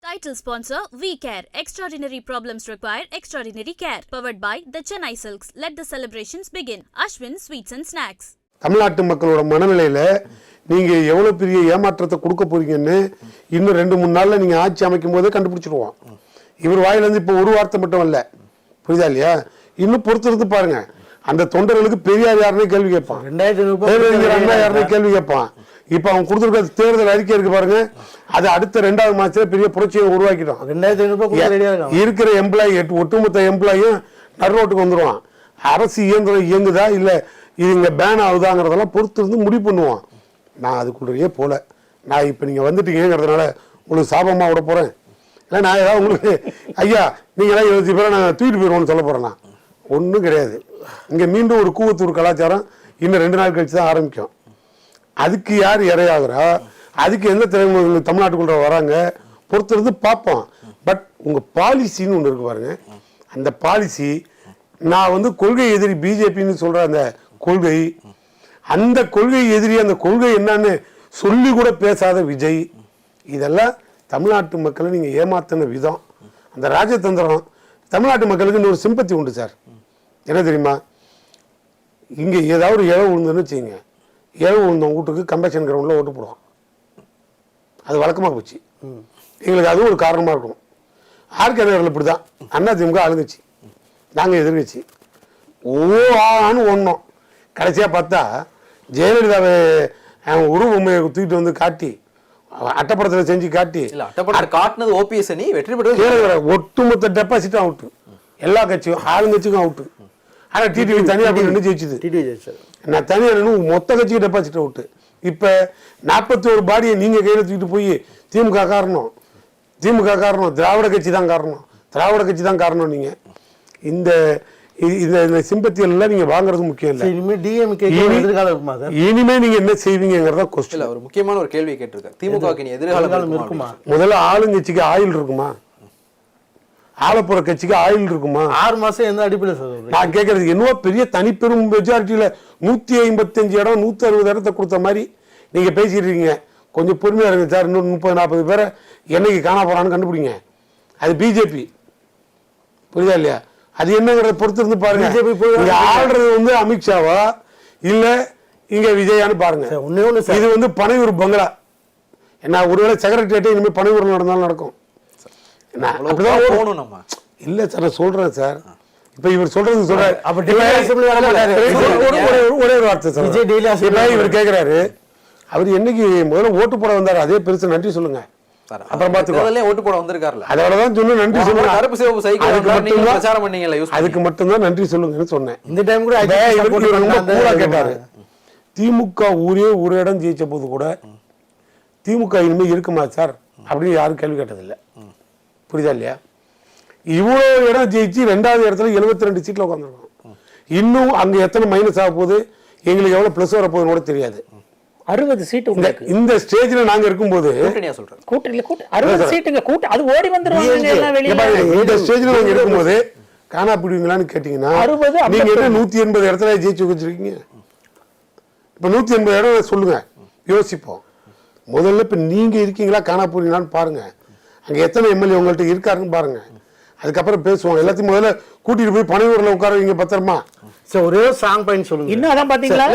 Title sponsor VCare. Extraordinary problems require extraordinary care. Powered by the Chennai Silks. Let the celebrations begin. Ashwin Sweets and Snacks. தமிழ்நாட்டு மக்களோட மனநிலையில நீங்க எவ்வளவு பெரிய ஏமாற்றத்தை கொடுக்க போறீங்கன்னு இன்னும் 2-3 நாள்ல நீங்க ஆட்சி அமைக்கும் போதே கண்டுபிடிச்சிருவோம். இவர் வாயில இருந்து இப்ப ஒரு வார்த்தை மட்டும் இல்ல, புரியுதா இல்லையா? இன்னும் பொறுத்திருந்து பாருங்க. அந்த தொண்டர்களுக்கு பெரியார் யாருன்னு கேள்வி கேட்பான், 2000 யாருன்னு கேள்வி கேட்பான். இப்ப அவன் கொடுத்துருக்க தேர்தல் அறிக்கை இருக்கு பாருங்க, அது அடுத்த 2வது மாசத்துல பெரிய புரட்சியை உருவாக்கிட்டோம். 2500 இருக்கிற எம்ப்ளாயி ஒட்டுமொத்த எம்ப்ளாயும் நடுரோட்டுக்கு வந்துருவான். அரசு இயந்திரம் இயங்குதா இல்ல இது இங்க பேன் ஆகுதாங்கிறதெல்லாம் பொறுத்து இருந்து முடிவு பண்ணுவான். நான் அதுக்குள்ளேயே போல, நான் இப்ப நீங்க வந்துட்டீங்கிறதுனால உங்களுக்கு சாபமா விட போறேன். இல்லை நான் ஏதாவது உங்களுக்கு ஐயா நீங்களாம் 70 பேரை நான் தூக்கிட்டு போயிடுவோம்னு சொல்ல போறேன்னா ஒன்றும் கிடையாது. இங்க மீண்டும் ஒரு கூவத்தூர் கலாச்சாரம் இன்னும் 2 நாள் கழிச்சு தான் ஆரம்பிக்கும். அதுக்கு யார் இறையாகிறா, அதுக்கு எந்த திறமைகள் தமிழ்நாட்டுக்குள்ள வராங்க பொறுத்திருந்து பார்ப்போம். பட் உங்க பாலிசின்னு ஒன்று இருக்கு பாருங்க, அந்த பாலிசி நான் கொள்கை எதிரி பிஜேபின்னு சொல்ற அந்த கொள்கை, அந்த கொள்கை எதிரி, அந்த கொள்கை என்னன்னு சொல்லி கூட பேசாத விஜய், இதெல்லாம் தமிழ்நாட்டு மக்களை நீங்க ஏமாத்தின விதம், அந்த ராஜதந்திரம். தமிழ்நாட்டு மக்களுக்கு இன்னொரு சிம்பத்தி உண்டு சார். என்ன தெரியுமா, இங்க ஏதாவது ஒரு இழவு விழுந்துன்னு வச்சுங்க, இழவு விழுந்த வீட்டுக்கு கம்பேஷன் கிரவுண்டில் ஓட்டு போடுவோம். அது வழக்கமாக போச்சு. எங்களுக்கு அதுவும் ஒரு காரணமாக இருக்கும். ஆர்கே நகரில் இப்படி தான் அதிமுக ஆளுங்கட்சி, நாங்கள் எதிர்கட்சி. ஆன்னு ஒன்றோம். கடைசியாக பார்த்தா ஜெயலலிதாவை உருவமையை தூக்கிட்டு வந்து காட்டி அட்டப்படத்தில் செஞ்சு காட்டி காட்டினது ஓபிஎஸ் அணி வெற்றி பெற்று ஒட்டுமொத்த டெபாசிட்டும் அவுட்டு, எல்லா கட்சியும் ஆளுங்கட்சிக்கும் அவுட்டு. ஆனால் டிடிவி தனியாக போய் நின்று ஜெயிச்சுது. நான் தனியாக நின்று மொத்த கட்சிக்கு டெபாசிட் அவுட்டு. இப்போ 41 பாடியை நீங்கள் கையில் தூக்கிட்டு போய் திமுக காரணம், திமுக காரணம், திராவிட கட்சி தான் காரணம், திராவிட கட்சி தான் காரணம். நீங்கள் இந்த இந்த சிம்பத்தியெல்லாம் நீங்க வாங்குறது முக்கியம் இல்லை. இனிமே நீங்க என்ன செய்வீங்கிறத கொஸ்டின். ஒரு முக்கியமான ஒரு கேள்வியை கேட்டிருக்காரு, திமுக எதிர்காலம் இருக்குமா? முதல்ல ஆளுங்கட்சிக்கு ஆயில் இருக்குமா, ஆலப்புற கட்சிக்கு ஆயில் இருக்குமா? 6 மாசம் எந்த அடிப்படையில் நான் கேட்கறது என்னவோ பெரிய தனிப்பெரும் மெஜாரிட்டியில 155 இடம் 160 இடத்தை கொடுத்த மாதிரி நீங்க பேசிட்டு இருக்கீங்க. கொஞ்சம் பொறுமையா இருங்க சார், இன்னும் 30-40 பேரை என்னைக்கு காண போறான்னு கண்டுபிடிங்க. அது பிஜேபி, புரியுதா இல்லையா? அது என்னங்கிறத பொறுத்து இருந்து பாருங்க. ஆள்றது அமித்ஷாவா இல்ல இங்க விஜயான்னு பாருங்க. இது பனையூர் பங்களா என்ன, ஒருவேளை செக்ரட்டரியேட்டே இனிமேல் பனையூர் நடந்தாலும் நடக்கும். இல்ல சார் நான் சொல்றேன் சார், இப்ப இவர் சொல்றது சொல்றாரு. ஒரே ஒரு வார்த்தை சார், இவர் கேட்கிறாரு, அவர் என்னைக்கு முதல்ல ஓட்டு போட வந்தாரு அதே பெருசு நன்றி சொல்லுங்க. அப்புறம் பாத்துக்கலாம், ஓட்டு போட வந்திருக்காருல, அதோடதான் சொன்ன நன்றி சொல்லுங்க. கருப்பு சிவப்பு சைக்கிள் பிரச்சாரம் பண்ணீங்கல்ல, அதுக்கு மட்டும்தான் நன்றி சொல்லுங்கன்னு சொன்னேன். இந்த டைம் கூட கேட்டாரு, திமுக ஒரு இடம் ஜெயிச்ச போது கூட திமுக இனிமே இருக்குமா சார் அப்படின்னு யாரும் கேள்வி கேட்டதில்லை, புரியுதா இல்லையா? இவ்வளவு இடம் ஜெயிச்சு 2வது இடத்துல 72 சீட்ல உட்காந்துருக்கோம். இன்னும் அங்க எத்தனை மைனஸ் ஆக போகுது, எங்களுக்கு எவ்வளவு பிளஸ் வர போகுதுன்னு கூட தெரியாது. 60 சீட்டு இந்த ஸ்டேஜ்ல நாங்க இருக்கும்போது கூட்டணியில 60 சீட்டுங்க கூட்ட அது ஓடி வந்துருவாங்க. இந்த ஸ்டேஜ்ல நாங்க இருக்கும்போது காணா பிடிவீங்களான்னு கேட்டீங்கன்னா நீங்க என்ன 180 இடத்துல ஜெயிச்சு வச்சிருக்கீங்க. இப்ப 180 இடம் சொல்லுங்க, யோசிப்போம். முதல்ல இப்ப நீங்க இருக்கீங்களா காணா போறீங்களான்னு பாருங்க, அங்க எத்தனை எம்எல்ஏ உங்கள்கிட்ட இருக்காருன்னு பாருங்க, அதுக்கப்புறம் பேசுவோம். எல்லாத்தையும் முதல்ல கூட்டிட்டு போய் பனையூர்ல உட்காருவீங்க பத்திரமா. ஒரே சாங் பாயிண்ட் சொல்லுங்க. இன்னும் அதான் பாத்தீங்களா,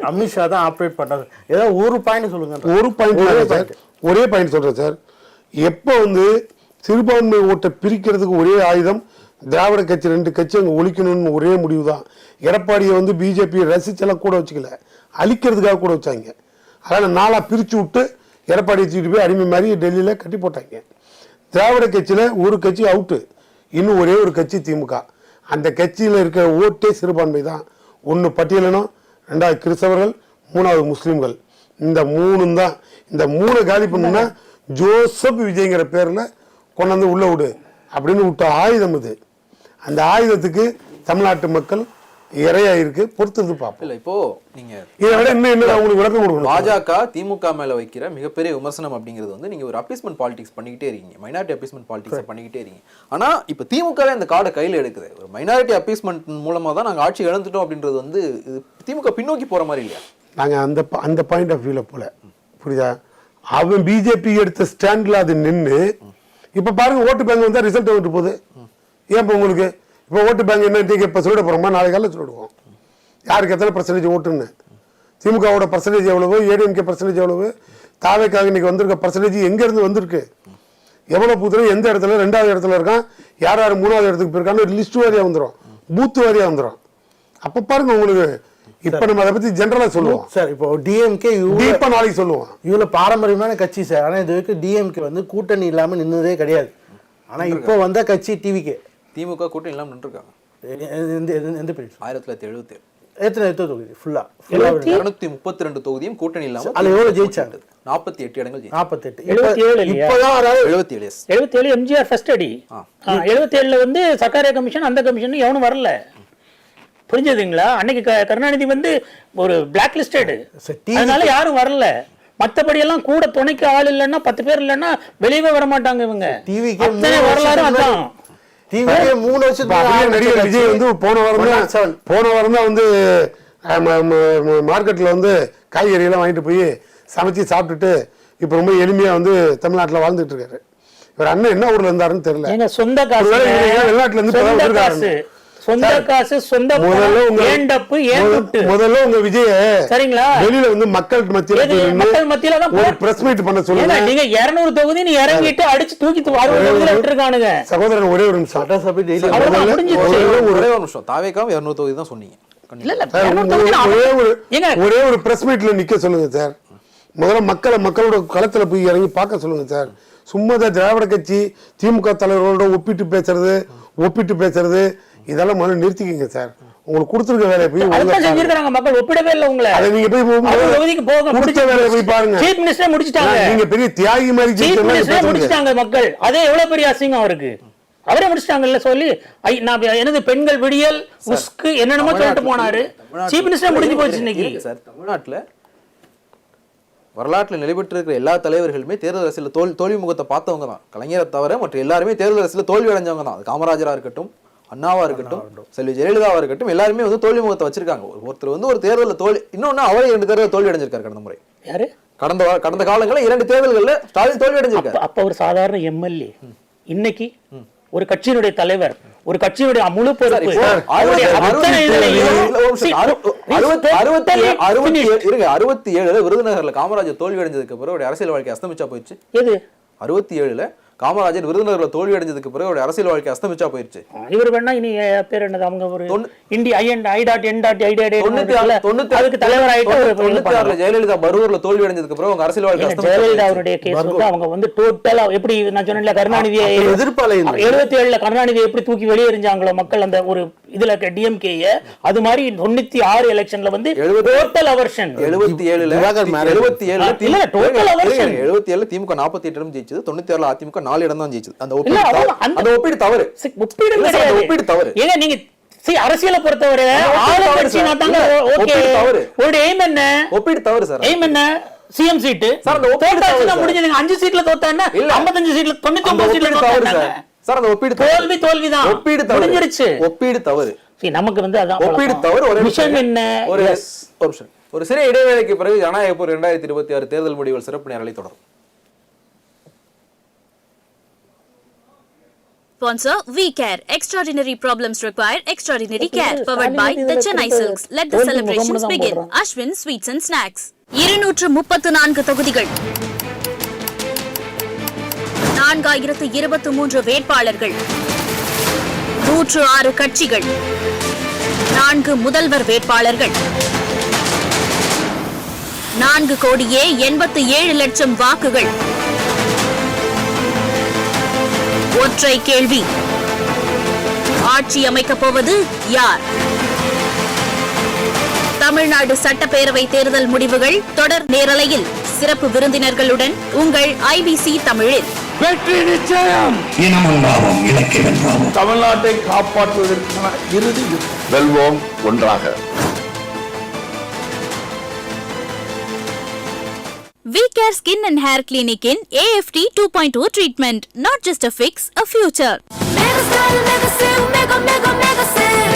அமித்ஷா தான் ஆப்ரேட் பண்றாரு. ஏதோ ஒரு பாயிண்ட் சொல்லுங்க. ஒரு பாயிண்ட் ஒரே பாயிண்ட் சொல்றேன் சார். எப்போ சிறுபான்மை ஓட்டை பிரிக்கிறதுக்கு ஒரே ஆயுதம் திராவிட கட்சி, 2 கட்சி அங்க ஒழிக்கணும்னு ஒரே முடிவு தான். எடப்பாடியை பிஜேபி ரசிச்செல்லாம் கூட வச்சுக்கல, அழிக்கிறதுக்காக கூட வச்சாங்க. அதனால 4ஆ பிரிச்சு விட்டு எடப்பாடியை தூக்கிட்டு போய் அடிமை மாதிரி டெல்லியில கட்டி போட்டாங்க. திராவிட கட்சியில ஒரு கட்சி அவுட்டு, இன்னும் ஒரே ஒரு கட்சி திமுக. அந்த கட்சியில் இருக்கிற ஓட்டே சிறுபான்மை தான். 1 பட்டியலினம், 2வது கிறிஸ்தவர்கள், 3வது முஸ்லீம்கள். இந்த 3 தான். இந்த 3 காலி பண்ணுன்னா ஜோசப் விஜய்ங்கிற பேர்ல கொண்டாந்து உள்ள விடு அப்படின்னு விட்ட ஆயுதம் இது. அந்த ஆயுதத்துக்கு தமிழ்நாட்டு மக்கள் இறையா இருக்கு, பொறுத்தது பார்ப்போம். இல்ல இப்போ நீங்க இதை விட இன்னும் உங்களுக்கு விளக்கம் கொடுக்கணும். பாஜக திமுக மேல வைக்கிற மிகப்பெரிய விமர்சனம் அப்படிங்கிறது நீங்க ஒரு அப்பீஸ்மெண்ட் பாலிடிக்ஸ் பண்ணிக்கிட்டே இருக்கீங்க, மைனாரிட்டி அப்பீஸ்மெண்ட் பாலிடிக்ஸ் பண்ணிக்கிட்டே இருக்கீங்க. ஆனா இப்ப திமுகவே அந்த கார்டை கையில எடுக்குது. ஒரு மைனாரிட்டி அப்பீஸ்மெண்ட் மூலமா தான் நாங்க ஆட்சி இழந்துட்டோம் அப்படின்றது திமுக பின்னோக்கி போற மாதிரி இல்லையா? நாங்க அந்த பாயிண்ட் ஆஃப் வியூல போல, புரியுதா? அவன் பிஜேபி எடுத்த ஸ்டாண்ட்ல அது நின்று இப்ப பாருங்க ஓட்டு பேங்க் வந்தா ரிசல்ட் வந்துட்டு போகுது. ஏன் இப்போ உங்களுக்கு இப்போ ஓட்டு பேங்க் என்ன இப்போ சொல்லிட போறோமா, நாளைக்கு காலையில் சொல்லிடுவோம் யாருக்கு எத்தனை பர்சன்டேஜ் ஓட்டுன்னு. திமுகவோட பர்சன்டேஜ் எவ்வளவு, ஏடிஎம்கே பர்சன்டேஜ் எவ்வளவு, தாவேக்காக இன்னைக்கு வந்திருக்க பர்சன்டேஜ் எங்க இருந்து வந்திருக்கு, எவ்வளவு பூத்துல எந்த இடத்துல 2வது இடத்துல இருக்கான், யார் யார் 3வது இடத்துக்கு போயிருக்கான்னு ஒரு லிஸ்ட் வாரியா வந்துடும், பூத் வாரியா வந்துடும். அப்ப பாருங்க உங்களுக்கு. இப்ப நம்ம அதை பத்தி ஜெனரலா சொல்லுவோம் சார். இப்போ டிஎம்கே இப்ப நாளைக்கு சொல்லுவோம். இவ்வளவு பாரம்பரியமான கட்சி சார். ஆனா இது வரைக்கும் டிஎம்கே வந்து கூட்டணி இல்லாம நின்னதே கிடையாது. ஆனா இப்போ வந்த கட்சி டிவிகே. திமுக கூட்டணி இல்லாம நின்றுருக்காங்க. எந்த பீரியட்? 1977. எத்தனை தொகுதி? ஃபுல்லா 232 தொகுதியும் கூட்டணி இல்லாம. அதுல எவ்வளவு ஜெயிச்சாங்க? 48 இடங்கள். 48. 77 இப்பதான் 77. 77 எம்ஜிஆர் ஃபர்ஸ்ட் அடி. 77ல வந்து சர்க்காரிய கமிஷன், அந்த கமிஷன் எவனும் வரல. புரிஞ்சதுங்களா? அன்னைக்கு கருணாநிதி வந்து ஒரு பிளாக் லிஸ்டட், அதனால யாரும் வரல. மற்றபடி எல்லாம் கூட துணைக்கு ஆள் இல்லைன்னா 10 பேர் இல்லைன்னா வெளியவே வர மாட்டாங்க இவங்க. டிவிக்கு வரலாறு அதான். டிவிக்கு 3 வருஷத்துக்கு நடிகர் விஜய் வந்து போன வாரம் தான் வந்து மார்க்கெட்ல வந்து காய்கறி எல்லாம் வாங்கிட்டு போய் சமைச்சு சாப்பிட்டுட்டு இப்ப ரொம்ப எளிமையா வந்து தமிழ்நாட்டுல வாழ்ந்துட்டு இருக்காரு. இவர் அண்ணன் என்ன ஊர்ல இருந்தாருன்னு தெரியல. எங்க சொந்த காசு, வெளிநாட்டுல இருந்து சொந்த காசு, சொந்த முதல்ல உங்க விஜய சரிங்களா வெளியில வந்து மக்கள் மத்தியில ஒரு பிரஸ் மீட் பண்ண சொல்லுங்க. நீங்க 200 தொகுதி நீ இறங்கிட்டு அடிச்சு தூக்கி 60 தொகுதியில விட்டுருக்கானுங்க. சகோதரன் ஒரே ஒரு நிமிஷம், ஒரே ஒரு நிமிஷம். தாவேக்காவும் 200 தொகுதி தான் சொன்னீங்க. ஒரே ஒரு பிரஸ் மீட்ல நிக்க சொல்லுங்க சார். முதல்ல மக்களோட களத்துல போய் இறங்கி பார்க்க சொல்லுங்க சார். சும்மா திராவிட கட்சி திமுக தலைவர்களோட ஒப்பிட்டு பேசுறது இதெல்லாம் முதல்ல நிறுத்திக்கங்க சார். உங்களுக்கு கொடுத்துருக்க வேலையை போய் செஞ்சிருக்காங்க மக்கள், ஒப்பிடவே இல்லை உங்களை. அதை நீங்க போய் முடிச்ச வேலையை போய் பாருங்க. சீஃப் மினிஸ்டர் முடிச்சிட்டாங்க. நீங்க பெரிய தியாகி மாதிரி முடிச்சிட்டாங்க மக்கள். அதே எவ்வளவு பெரிய அசிங்கம் அவருக்கு. அவரே முடிச்சிட்டாங்கல்ல சொல்லி நான் எனது பெண்கள் விடியல் உஸ்கு என்னென்னமோ சொல்லிட்டு போனாரு. சீஃப் மினிஸ்டர் முடிஞ்சு போச்சு இன்னைக்கு. சார் தமிழ்நாட்டுல வரலாற்றில் நிலைபெற்று இருக்கிற எல்லா தலைவர்களுமே தேர்தல் அரசியல் தோல்வி முகத்தை பார்த்தவங்க தான். கலைஞரை தவிர மற்ற எல்லாருமே தேர்தல் அரசியல் தோல்வி அடைஞ்சவங்க தான். காமராஜரா இருக்கட்டும், அண்ணாவா இருக்கட்டும், செல்வி ஜெயலலிதாவா இருக்கட்டும், எல்லாருமே வந்து தோல்வி முகத்தை வச்சிருக்காங்க. ஒருத்தர் வந்து ஒரு தேர்தலில் தோல்வி, இன்னொன்னு அவரே 2 தேர்தல் தோல்வி அடைஞ்சிருக்காரு கடந்த முறை. யாரு? கடந்த காலங்களில் 2 தேர்தல்கள்ல ஸ்டாலின் தோல்வி அடைஞ்சிருக்காரு. அப்ப ஒரு சாதாரண எம்எல்ஏ, இன்னைக்கு ஒரு கட்சியினுடைய தலைவர், ஒரு கட்சியினுடைய முழு பொறுப்பு. 67 விருதுநகர்ல காமராஜர் தோல்வி அடைஞ்சதுக்கு பிறகு அரசியல் வாழ்க்கை அஸ்தமிச்சா போயிடுச்சு. 67 காமராஜர் விருதுநகர்ல தோல்வி அடைஞ்சதுக்கு பிறகு அரசியல் வாழ்க்கை அஸ்தமிச்சா போயிருச்சு. இவர் வேணா இனி பேர் என்னது, அவங்க ஒரு ஜெயலலிதா பரூர்ல தோல்வி அடைஞ்சதுக்கு பிறகு அவங்க அரசியல் வாழ்க்கை ஜெயலலிதா அவருடைய கேஸ் வந்து அவங்க வந்து டோட்டலா எப்படி நான் சொன்னேன்ல, கருணாநிதியை 77ல கருணாநிதியை எப்படி தூக்கி வெளியே எறிஞ்சாங்களோ மக்கள் அந்த ஒரு இதுல டிஎம்கே, அது மாதிரி 96 எலெக்ஷன்ல வந்து டோட்டல் அவர்ஷன். 77 திமுக 48 இடம் ஜெயிச்சது, 96 அதிமுக 4 இடம் தான் ஜெயிச்சது. அந்த ஒப்பீடு தவறு. ஒப்பீடு தவறு. ஏங்க நீங்க அரசியலை பொறுத்தவரை ஒரு எய்ம் என்ன? ஒப்பீடு தவறு சார். எய்ம் என்ன? சிஎம் சீட்டு சார். அந்த ஒப்பீடு முடிஞ்சது 5 சீட்ல தோத்தா என்ன, 55 சீட்ல 99 சீட்ல தோத்தா சார். அந்த ஒப்பீடு தோல்விதான். ஒப்பீடு முடிஞ்சிருச்சு. ஒப்பீடு தவறு. நமக்கு வந்து அதான் ஒப்பீடு தவறு. ஒரு விஷயம் என்ன? ஒரு சிறிய இடைவேளைக்கு பிறகு ஜனநாயகப்பூர் 2026 தேர்தல் முடிவுகள் சிறப்பு நேரலை தொடரும். Sponsor VCare. Extraordinary problems require extraordinary care. Powered by the Chennai Silks. Let the celebrations begin. Ashwin Sweets and Snacks. 234 தொகுதிகள், 4023 வேட்பாளர்கள், 106 கட்சிகள், 4 முதல்வர் வேட்பாளர்கள், 4,87,00,000 வாக்குகள். ஒற்றை கேள்வி, ஆட்சி அமைக்கப் போவது யார்? தமிழ்நாடு சட்டப்பேரவை தேர்தல் முடிவுகள் தொடர் நேரலையில் சிறப்பு விருந்தினர்களுடன் உங்கள் ஐபிசி தமிழில். வெற்றி நிச்சயம். இனமங்காவும் இலக்கை வென்றாவும் தமிழ்நாட்டை காப்பாற்றுவதற்கான இறுதி வெல்வோம் ஒன்றாக. VCare Skin and Hair Clinic in AFT 2.0 treatment. Not just a fix, a future.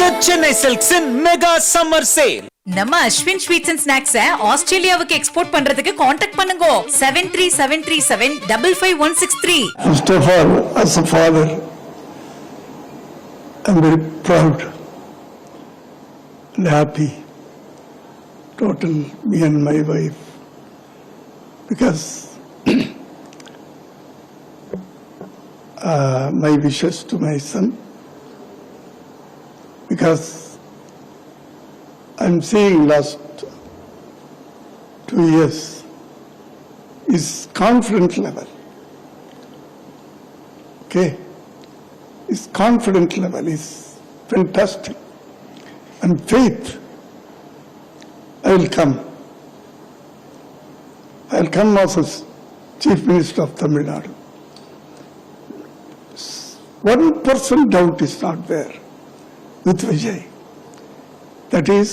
The Chennai Silks in Mega Summer Sale. நம்ம அஸ்வின் ஸ்வீட்ஸ் அண்ட் ஸ்நாக்ஸை ஆஸ்திரேலியாவுக்கு எக்ஸ்போர்ட் பண்றதுக்கு காண்டாக்ட் பண்ணுங்க 7373755163. First of all, as a father, I'm very proud and happy, total, me and my wife, because my wishes to my son, because I'm seeing last 2 years his confidence level. Okay, his confidence level is fantastic, and faith. I will come as a Chief Minister of Tamil Nadu. 1% doubt is not there with Vijay. That is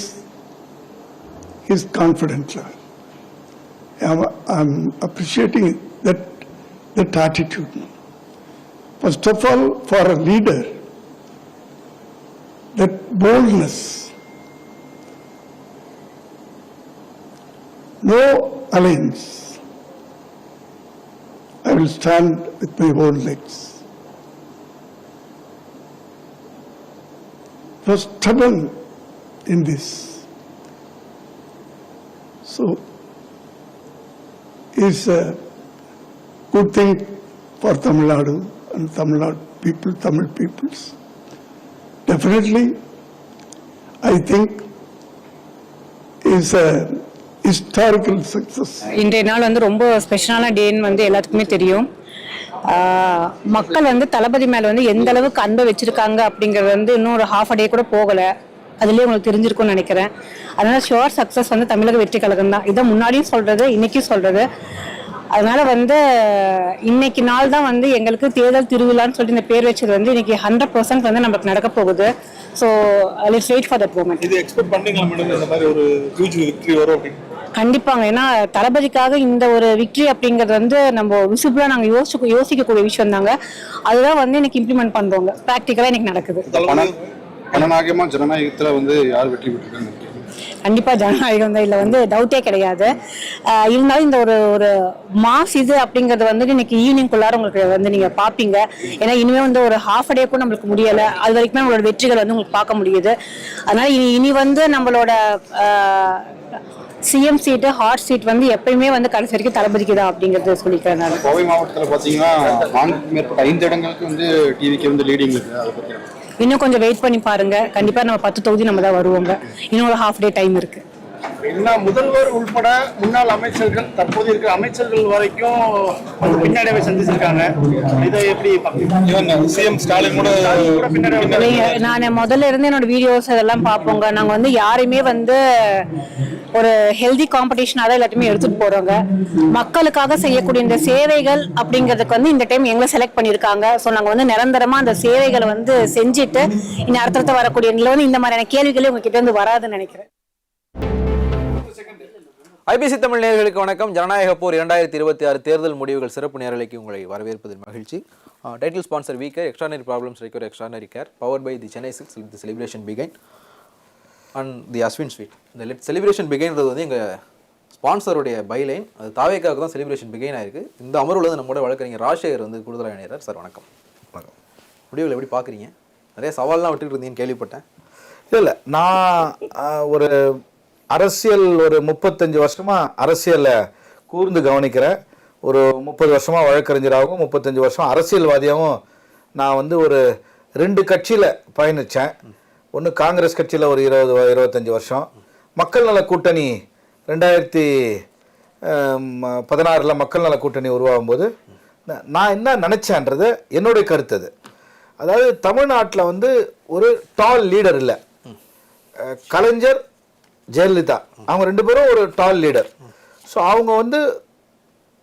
his confidence level. I'm appreciating that attitude. First of all, for a leader, that boldness, no alliance. I will stand with my own legs. Was stubborn in this. So, it's a good thing for Tamil Nadu and Tamil Nadu people, Tamil peoples. Definitely, I think is a historical success. இன்றைய நாள் வந்து ரொம்ப ஸ்பெஷலான டேன்னு வந்து எல்லாத்துக்குமே தெரியும். மக்கள் வந்து தளபதி மேல வந்து எந்த அளவுக்கு அன்பை வச்சிருக்காங்க அப்படிங்கிறது வந்து இன்னும் ஒரு half a day கூட போகல. அதுலேயே உங்களுக்கு தெரிஞ்சிருக்கும்னு நினைக்கிறேன். அதனால ஷுவர் சக்ஸஸ் வந்து தமிழக வெற்றி கழகம் தான். இதை முன்னாடியும் சொல்றது, இன்னைக்கும் சொல்றது. அதனால வந்து இன்னைக்கு நாள் தான் வந்து எங்களுக்கு தேர்தல் திருவிழான்னு சொல்லிட்டு இந்த பேர் வச்சது வந்து இன்னைக்கு 100% வந்து நமக்கு நடக்க போகுது. So let's wait for that moment. இது எக்ஸ்பெக்ட் பண்ணீங்களா மேடம், இந்த மாதிரி ஒரு ஹியூஜ் விக்டரி வரும் அப்படின்னு? கண்டிப்பாங்க. ஏன்னா தளபதிக்காக இந்த ஒரு விக்டரி அப்படிங்கிறது வந்து நம்ம விசிபிளா நாங்க யோசிக்கக்கூடிய விஷயம் தாங்க. அதுதான் வந்து இன்னைக்கு இம்ப்ளிமெண்ட் பண்றோங்க. ப்ராக்டிக்கலா இன்னைக்கு நடக்குது. ஜனநாயகமா ஜனநாயகத்துல வந்து யார் வெற்றி பெற்றிருக்காங்க? கண்டிப்பா ஜனநாயகம் தான், இல்ல வந்து டவுட்டே கிடையாது. இருந்தாலும் இந்த ஒரு மாஸ் இது அப்படிங்கறது வந்து இன்னைக்கு ஈவினிங்குள்ளார உங்களுக்கு வந்து நீங்க பாப்பீங்க. ஏன்னா இனிமே வந்து ஒரு half a day கூட நம்மளுக்கு முடியல. அது வரைக்கும் நம்மளோட வெற்றிகள் வந்து உங்களுக்கு பார்க்க முடியுது. அதனால இனி வந்து நம்மளோட சிஎம் சீட்டு, ஹாட் சீட் வந்து எப்பயுமே வந்து கடைசி வரைக்கும் தளபதிக்கு தான் அப்படிங்கறது சொல்லிக்கிறேன் நான். கோவை மாவட்டத்தில் பார்த்தீங்கன்னா 4க்கும் மேற்பட்ட 5 இடங்களுக்கு வந்து டிவிக்கு வந்து லீடிங் இருக்கு. அதை பத்தி இன்னும் கொஞ்சம் வெயிட் பண்ணி பாருங்க. கண்டிப்பா நம்ம 10 தொகுதி நம்ம தான் வருவோங்க. இன்னும் ஒரு half day டைம் இருக்கு. என்ன முதல்வர் உள்பட முன்னாள் அமைச்சர்கள், தற்போது இருக்கிற அமைச்சர்கள் வரைக்கும் ஒரு பின்னடைவை சந்திச்சிருக்காங்க. இதை எப்படி பாக்குறீங்க? சிஎம் ஸ்டாலின் கூட நான் முதல்ல இருந்து என்னோட வீடியோஸ் இதெல்லாம் பார்ப்போங்க. நாங்க வந்து யாரையுமே வந்து ஒரு ஹெல்தி காம்படிஷனாக தான் எல்லாத்தையுமே எடுத்துட்டு போறோங்க. மக்களுக்காக செய்யக்கூடிய இந்த சேவைகள் அப்படிங்கிறதுக்கு வந்து இந்த டைம் எங்களை செலக்ட் பண்ணியிருக்காங்க. ஸோ நாங்கள் வந்து நிரந்தரமா அந்த சேவைகளை வந்து செஞ்சுட்டு இன்னும் அடுத்தடுத்து வரக்கூடிய வந்து இந்த மாதிரியான கேள்விகளே உங்ககிட்ட இருந்து வராதுன்னு நினைக்கிறேன். ஐபிசி தமிழ் நேயர்களுக்கு வணக்கம். ஜனநாயக போர் 2026 தேர்தல் முடிவுகள் சிறப்பு நேரலைக்கு உங்களை வரவேற்பதில் மகிழ்ச்சி. Title sponsor weaker extraordinary problems require extraordinary care powered by the Chennai silks the celebration begin and the Ashwin sweet. இந்த செலிப்ரேஷன் பிகைன்றது வந்து எங்கள் ஸ்பான்சருடைய பைலைன். அது தாவேக்காக தான் செலிப்ரேஷன் பிகைன் ஆயிருக்கு. இந்த அமர்வில் வந்து நம்மளோட வழக்கறிஞர் ராஜசேகர் வந்து கூடுதலாக இணைகிறார். சார் வணக்கம். வணக்கம். முடிவுகள் எப்படி பார்க்குறீங்க? நிறைய சவால்லாம் விட்டுக்கிட்டு இருந்தீங்கன்னு கேள்விப்பட்டேன். இல்லை, நான் ஒரு அரசியல் ஒரு 35 வருஷமா அரசியலை கூர்ந்து கவனிக்கிறேன். ஒரு 30 வருஷமா வழக்கறிஞராகவும் 35 வருஷம் அரசியல்வாதியாகவும் நான் வந்து ஒரு 2 கட்சியில் பயணித்தேன். ஒன்று காங்கிரஸ் கட்சியில் ஒரு 20-25 வருஷம், மக்கள் நல கூட்டணி 2016 மக்கள் நல கூட்டணி உருவாகும் போது நான் என்ன நினச்சேன்றது என்னுடைய கருத்து. அது அதாவது தமிழ்நாட்டில் வந்து ஒரு டால் லீடர் இல்லை. கலைஞர், ஜெயலலிதா அவங்க 2 பேரும் ஒரு டால் லீடர். ஸோ அவங்க வந்து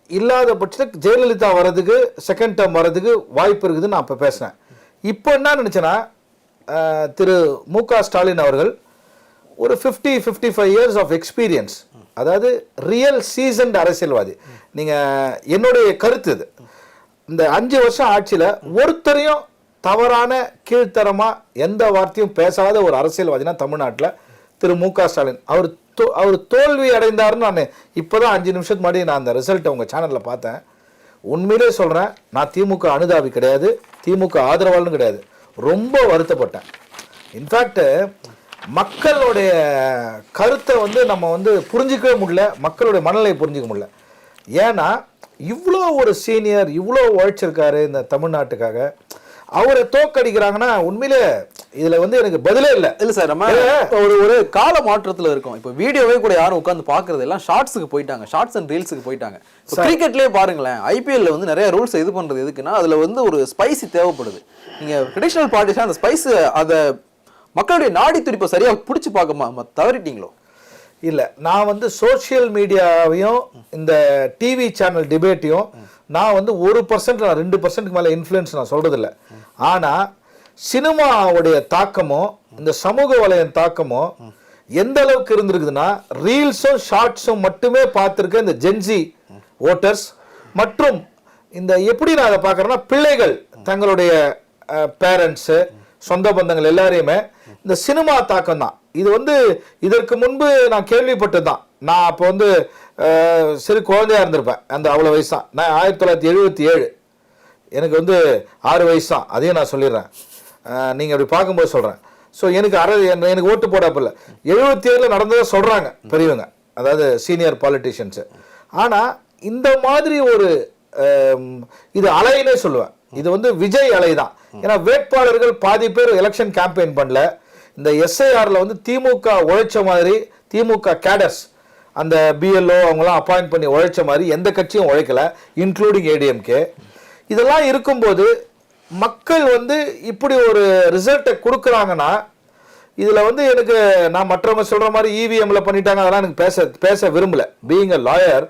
இல்லாத பட்சத்தில் ஜெயலலிதா வர்றதுக்கு செகண்ட் டேர்ம் வர்றதுக்கு வாய்ப்பு இருக்குதுன்னு நான் இப்போ பேசுனேன். இப்போ என்ன நினச்சேன்னா, திரு மு.க. ஸ்டாலின் அவர்கள் ஒரு 50-55 இயர்ஸ் ஆஃப் எக்ஸ்பீரியன்ஸ், அதாவது ரியல் சீசன்ட் அரசியல்வாதி. நீங்கள் என்னுடைய கருத்து இது. இந்த 5 வருஷம் ஆட்சியில் ஒருத்தரையும் தவறான கீழ்த்தரமாக எந்த வார்த்தையும் பேசாத ஒரு அரசியல்வாதினா தமிழ்நாட்டில் திரு மு.க. ஸ்டாலின் அவர் தோல்வி அடைந்தாருன்னு நான் இப்போதான் 5 நிமிஷத்துக்கு முன்னாடி நான் அந்த ரிசல்ட்டை உங்கள் சேனலில் பார்த்தேன். உண்மையிலே சொல்கிறேன், நான் திமுக அனுதாபி கிடையாது, திமுக ஆதரவாளனும் கிடையாது. ரொம்ப வருத்தப்பட்டேன். இன்ஃபேக்ட் மக்களுடைய கருத்தை வந்து நம்ம வந்து புரிஞ்சிக்கவே முடியல, மக்களுடைய மனநிலையை புரிஞ்சிக்க முடியல. ஏன்னா இவ்வளோ ஒரு சீனியர், இவ்வளோ உழைச்சிருக்காரு இந்த தமிழ்நாட்டுக்காக, அவரை தோக்கடிக்கிறாங்கன்னா உண்மையிலே இதுல வந்து எனக்கு பதிலே இல்லை சார். நம்ம ஒரு கால மாற்றத்துல இருக்கும். இப்போ வீடியோவே கூட யாரும் உட்காந்து பாக்குறது எல்லாம் ஷார்ட்ஸுக்கு போயிட்டாங்க, ஷார்ட்ஸ் அண்ட் ரீல்ஸுக்கு போயிட்டாங்க. கிரிக்கெட்லயே பாருங்களேன், ஐபிஎல்ல வந்து நிறைய ரூல்ஸ் இது பண்றது எதுக்குன்னா அதுல வந்து ஒரு ஸ்பைசி தேவைப்படுது. நீங்க ட்ரெடிஷனல் பார்ட்டிஸ் அந்த ஸ்பைஸ் அதை மக்களுடைய நாடி துடிப்பை சரியா பிடிச்சி பார்க்க தவறிட்டீங்களோ? இல்லை, நான் வந்து சோஷியல் மீடியாவையும் இந்த டிவி சேனல் டிபேட்டையும் நான் வந்து 1% 2% மேலே இன்ஃப்ளூயன்ஸ் நான் சொல்கிறதில்ல. ஆனால் சினிமாவுடைய தாக்கமோ இந்த சமூக வலையின் தாக்கமோ எந்த அளவுக்கு இருந்திருக்குதுன்னா, ரீல்ஸும் ஷார்ட்ஸும் மட்டுமே பார்த்துருக்க இந்த ஜென்சி ஓட்டர்ஸ் மற்றும் இந்த எப்படி நான் அதை பார்க்குறேன்னா, பிள்ளைகள் தங்களுடைய பேரண்ட்ஸு சொந்த பந்தங்கள் எல்லாரையுமே இந்த சினிமா தாக்கம் தான். இது வந்து இதற்கு முன்பு நான் கேள்விப்பட்டது தான். நான் அப்போ வந்து சிறு குழந்தையாக இருந்திருப்பேன், அந்த அவ்வளோ வயசு தான். நான் 1977, எனக்கு வந்து 6 வயசு தான், அதையும் நான் சொல்லிடுறேன், நீங்கள் அப்படி பார்க்கும்போது சொல்கிறேன். ஸோ எனக்கு ஓட்டு போடாப்பில்ல 77 நடந்ததை சொல்கிறாங்க பெரியவங்க, அதாவது சீனியர் பாலிட்டிஷியன்ஸு. ஆனால் இந்த மாதிரி ஒரு இது அலைன்னே சொல்லுவேன், இது வந்து விஜய் அலை தான். ஏன்னா வேட்பாளர்கள் பாதி பேர் எலெக்ஷன் கேம்பெயின் பண்ணல. இந்த எஸ்ஐஆரில் வந்து திமுக உழைச்ச மாதிரி, திமுக கேடர்ஸ் அந்த பிஎல்ஓ அவங்களாம் அப்பாயிண்ட் பண்ணி உழைச்ச மாதிரி எந்த கட்சியும் உழைக்கல, இன்க்ளூடிங் ஏடிஎம்கே. இதெல்லாம் இருக்கும்போது மக்கள் வந்து இப்படி ஒரு ரிசல்ட்டை கொடுக்குறாங்கன்னா, இதில் வந்து எனக்கு நான் மற்றவங்க சொல்கிற மாதிரி இவிஎம்மில் பண்ணிட்டாங்க அதெல்லாம் எனக்கு பேச விரும்பலை. பீயிங் அ லாயர்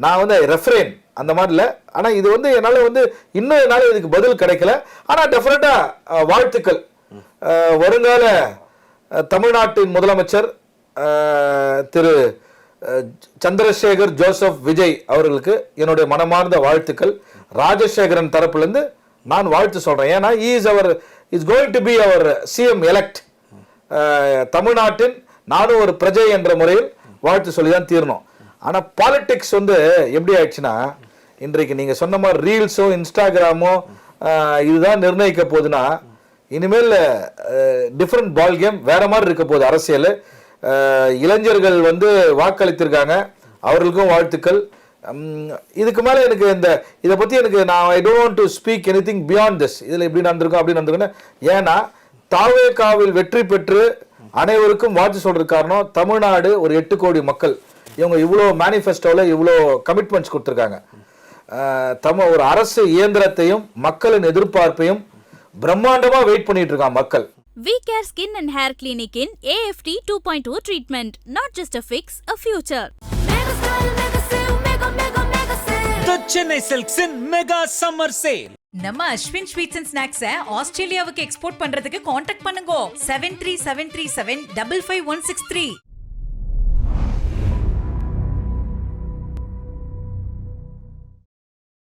நான் வந்து ரெஃபரேன் அந்த மாதிரி இல்லை. ஆனால் இது வந்து என்னால் வந்து இன்னும் என்னால் இதுக்கு பதில் கிடைக்கல. ஆனால் டெஃபினட்டாக வாழ்த்துக்கள். வருங்கால தமிழ்நாட்டின் முதலமைச்சர் திரு சந்திரசேகர் ஜோசப் விஜய் அவர்களுக்கு என்னுடைய மனமார்ந்த வாழ்த்துக்கள். ராஜசேகரன் தரப்புலேருந்து நான் வாழ்த்து சொல்கிறேன். ஏன்னா is going to be our CM elect. தமிழ்நாட்டின் நானும் ஒரு பிரஜை என்ற முறையில் வாழ்த்து சொல்லி தான் தீரணும். ஆனால் பாலிடிக்ஸ் வந்து எப்படி ஆயிடுச்சுன்னா, இன்றைக்கு நீங்கள் சொன்ன மாதிரி ரீல்ஸோ இன்ஸ்டாகிராமோ இதுதான் நிர்ணயிக்க போகுதுன்னா, இனிமேல் டிஃப்ரெண்ட் பால் கேம் வேற மாதிரி இருக்க போகுது அரசியல். இளைஞர்கள் வந்து வாக்களித்திருக்காங்க, அவர்களுக்கும் வாழ்த்துக்கள். இதுக்கு மேலே எனக்கு இதை பற்றி எனக்கு I don't want to speak any thing beyond this. இதில் இப்படி நடந்திருக்கும் அப்படி நடந்திருக்குன்னு. ஏன்னா தாவேகாவில் வெற்றி பெற்று அனைவருக்கும் வாழ்த்து சொல்றதுக்கு காரணம் தமிழ்நாடு ஒரு 8 கோடி மக்கள். இவங்க இவ்வளோ மேனிஃபெஸ்டோவில் இவ்வளோ கமிட்மெண்ட்ஸ் கொடுத்துருக்காங்க. ஒரு அரசு இயந்திரத்தையும் மக்களின் எதிர்பார்ப்பையும் பிரம்மாண்டமாக வெயிட் பண்ணிட்டு இருக்காங்க மக்கள். VCare Skin and Hair Clinic in AFT 2.0 treatment. Not just a fix, a future. The Chennai Silks in Mega Summer Sale. நம்ம அஸ்வின் ஸ்வீட்ஸ் அண்ட் ஸ்நாக்ஸை ஆஸ்திரேலியாவுக்கு எக்ஸ்போர்ட் பண்றதுக்கு கான்டாக்ட் பண்ணுங்க 7373755163.